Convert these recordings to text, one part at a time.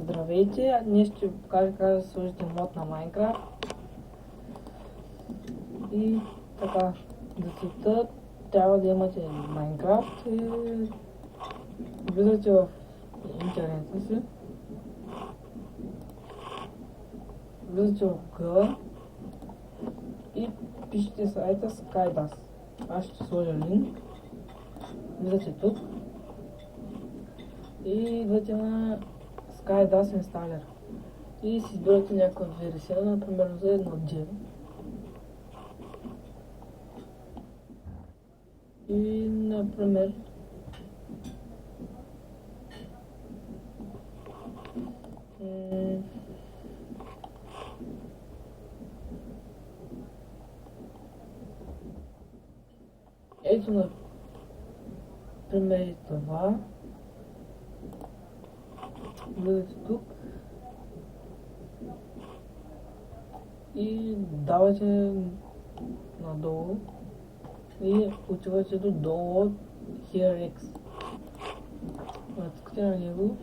Здравейте, днес ще ви покажа как да сложите мод на Minecraft. И така, за целта трябва да имате Minecraft и влизате в интернета си. Влизате в Google и пишете сайта SkyDAS. Аз ще сложа линк. Влизате тук и идвате на SkyDAS Installer и си избирате някаква версия, например за 1.9 и например ето например и това. Влизате тук и давате надолу и отивате до долу HereX. Натискате на него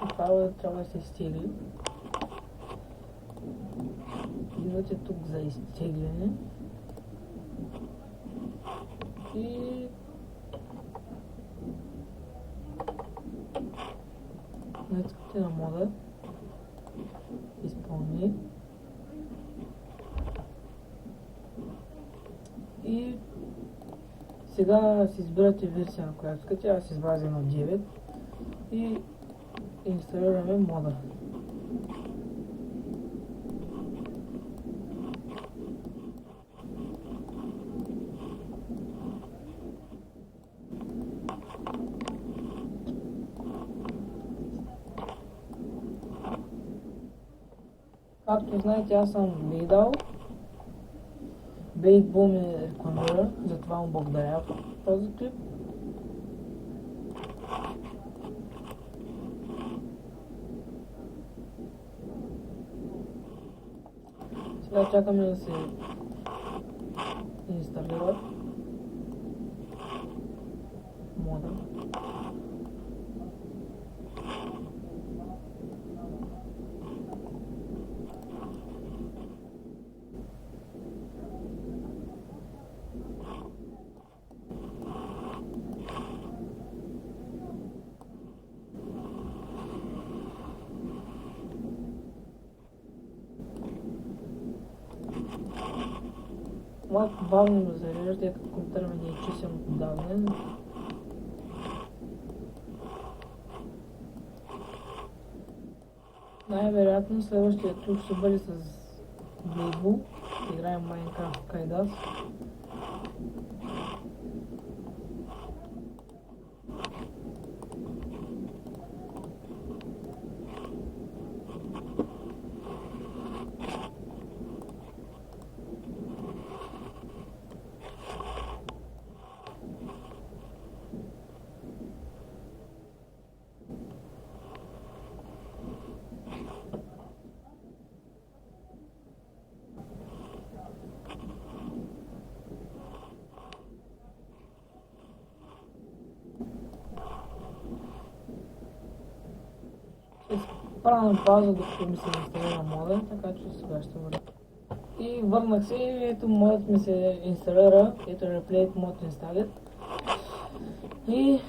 и това трябва да се изтегли. Идвате тук за изтегляне и натискате на мода, изпълни и сега си избирате версия, на която искате. Аз избрах 1.9 и инсталираме мода. Както знаете, аз съм гледал. Бейтбол ми рекламира, затова му благодаря в този клип. Сега чакаме да се инсталира мода. Малко бавно ме зарежда, тъй като компютъра ми не е чистен отдавна. Най-вероятно следващия тур ще бъде с Бейбо. Играем Minecraft SkyDAS. Правя на пауза, докато ми се инсталира мода, така че сега ще върна. И върнах се и ето модът ми се инсталира, ето Replay Mod Installer. И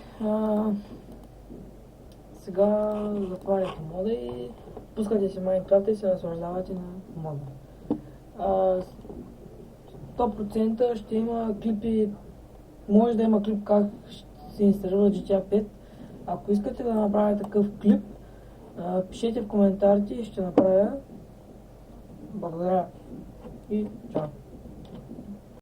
сега затваряте мода и пускате си Minecraft и се наслаждавате на мода. 100% ще има клипи, може да има клип как се инсталира GTA 5. Ако искате да направя такъв клип, пишете в коментарите и ще направя. Благодаря и чао!